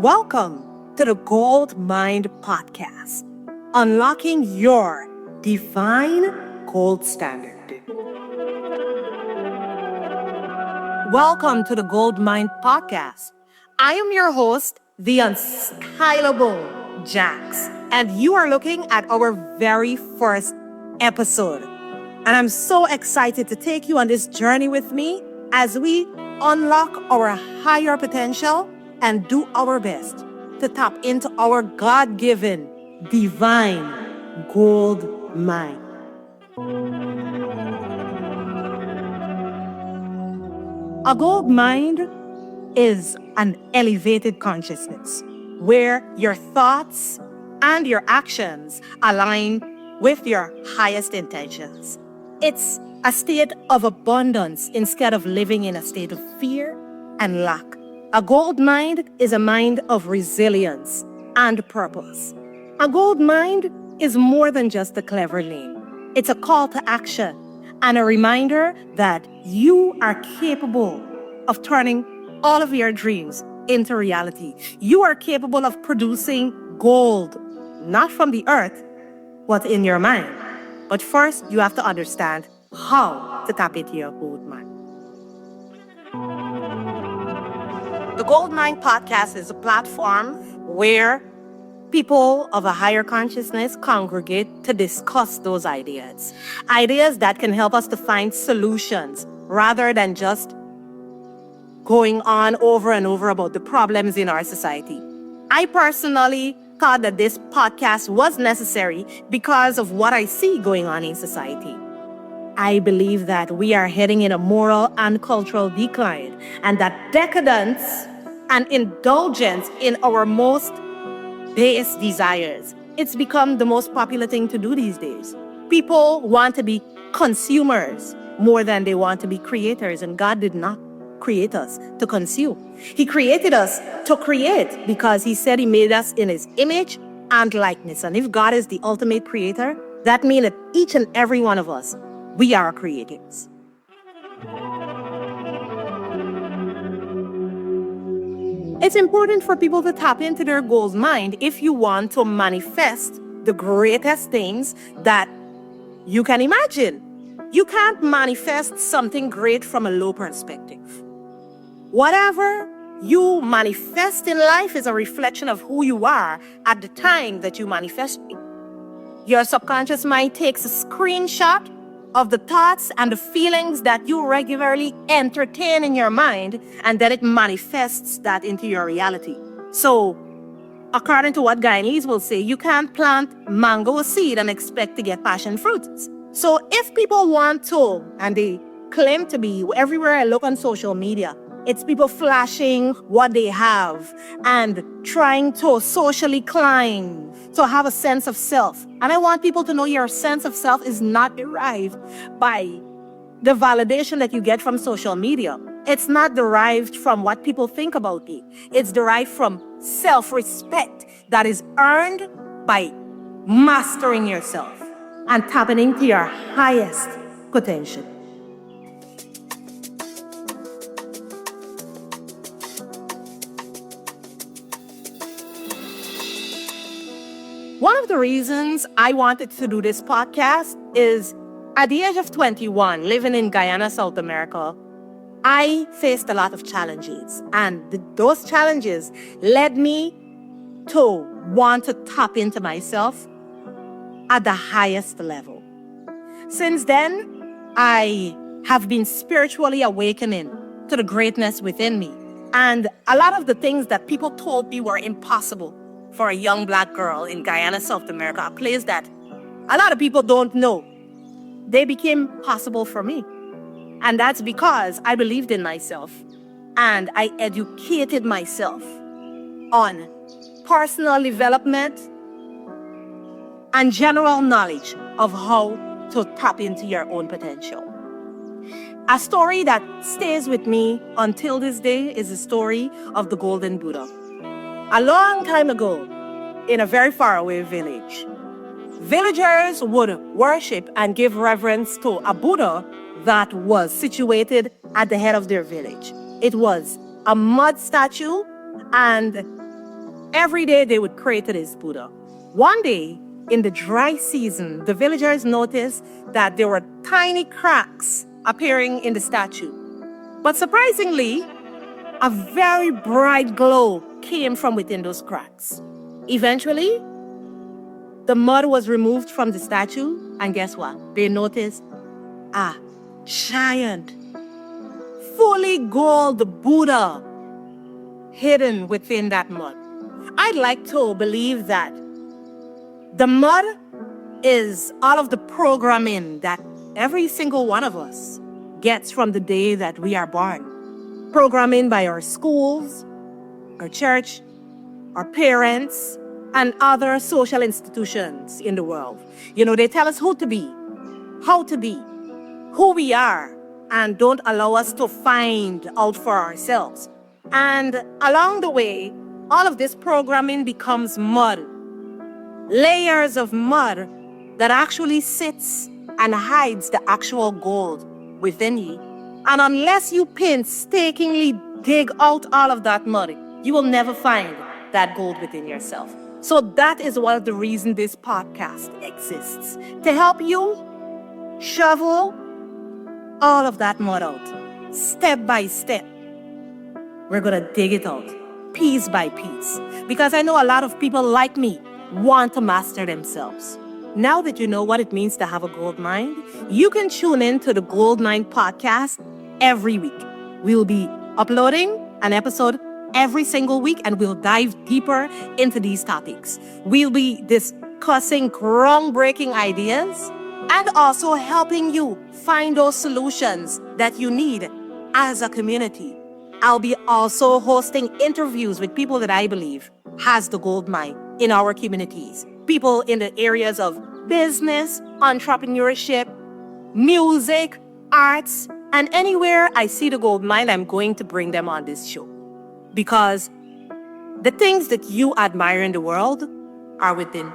Welcome to the Gold Mind Podcast, unlocking your divine gold standard. Welcome to the Gold Mind Podcast. I am your host, the unscalable Jaxx, and you are looking at our very first episode. And I'm so excited to take you on this journey with me as we unlock our higher potential and do our best to tap into our God-given divine gold mind. A gold mind is an elevated consciousness where your thoughts and your actions align with your highest intentions. It's a state of abundance instead of living in a state of fear and lack. A gold mind is a mind of resilience and purpose. A gold mind is more than just a clever name. It's a call to action and a reminder that you are capable of turning all of your dreams into reality. You are capable of producing gold, not from the earth, but in your mind. But first, you have to understand how to tap into your gold mind. The Gold Mind Podcast is a platform where people of a higher consciousness congregate to discuss those ideas. Ideas that can help us to find solutions rather than just going on over and over about the problems in our society. I personally thought that this podcast was necessary because of what I see going on in society. I believe that we are heading in a moral and cultural decline, and that decadence and indulgence in our most base desires, it's become the most popular thing to do these days. People want to be consumers more than they want to be creators, and God did not create us to consume. He created us to create because He said He made us in His image and likeness. And if God is the ultimate creator, that means that each and every one of us, we are creators. It's important for people to tap into their goals mind if you want to manifest the greatest things that you can imagine. You can't manifest something great from a low perspective. Whatever you manifest in life is a reflection of who you are at the time that you manifest it. Your subconscious mind takes a screenshot of the thoughts and the feelings that you regularly entertain in your mind, and then it manifests that into your reality. So, according to what Guyanese will say, you can't plant mango seed and expect to get passion fruits. So if people want to, and they claim to be, everywhere I look on social media, it's people flashing what they have and trying to socially climb, to have a sense of self. And I want people to know your sense of self is not derived by the validation that you get from social media. It's not derived from what people think about you. It's derived from self-respect that is earned by mastering yourself and tapping into your highest potential. One of the reasons I wanted to do this podcast is at the age of 21, living in Guyana, South America, I faced a lot of challenges. And those challenges led me to want to tap into myself at the highest level. Since then, I have been spiritually awakening to the greatness within me. And a lot of the things that people told me were impossible for a young Black girl in Guyana, South America, a place that a lot of people don't know, they became possible for me. And that's because I believed in myself and I educated myself on personal development and general knowledge of how to tap into your own potential. A story that stays with me until this day is the story of the Golden Buddha. A long time ago, in a very faraway village, villagers would worship and give reverence to a Buddha that was situated at the head of their village. It was a mud statue, and Every day they would pray to this Buddha. One day, in the dry season, the villagers noticed that there were tiny cracks appearing in the statue. But surprisingly, a very bright glow came from within those cracks. Eventually, the mud was removed from the statue, and guess what? They noticed a giant, fully gold Buddha hidden within that mud. I'd like to believe that the mud is all of the programming that every single one of us gets from the day that we are born. Programming by our schools, our church, our parents, and other social institutions in the world. They tell us who to be, how to be, who we are, and don't allow us to find out for ourselves. And along the way, all of this programming becomes mud. Layers of mud that actually sits and hides the actual gold within you. And unless you painstakingly dig out all of that mud, you will never find that gold within yourself. So that is one of the reasons this podcast exists, to help you shovel all of that mud out, step by step. We're going to dig it out, piece by piece, because I know a lot of people like me want to master themselves. Now that you know what it means to have a gold mind, you can tune in to the Gold Mind podcast every week. We'll be uploading an episode every single week, and we'll dive deeper into these topics. We'll be discussing groundbreaking ideas and also helping you find those solutions that you need as a community. I'll be also hosting interviews with people that I believe has the gold mine in our communities. People in the areas of business, entrepreneurship, music, arts, and anywhere I see the gold mine, I'm going to bring them on this show. Because the things that you admire in the world are within.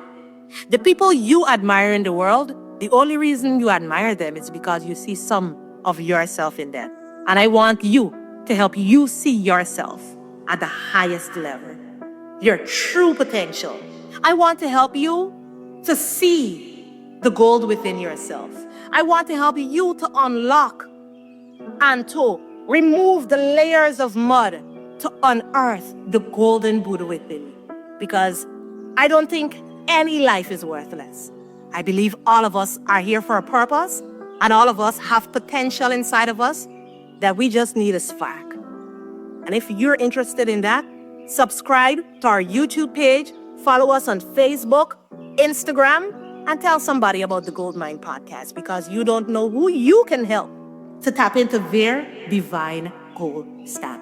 The people you admire in the world, the only reason you admire them is because you see some of yourself in them. And I want you to help you see yourself at the highest level, your true potential. I want to help you to see the gold within yourself. I want to help you to unlock and to remove the layers of mud to unearth the golden Buddha within you. Because I don't think any life is worthless. I believe all of us are here for a purpose, and all of us have potential inside of us that we just need a spark. And if you're interested in that, subscribe to our YouTube page, follow us on Facebook, Instagram, and tell somebody about the Gold Mine podcast, because you don't know who you can help to tap into their divine gold standard.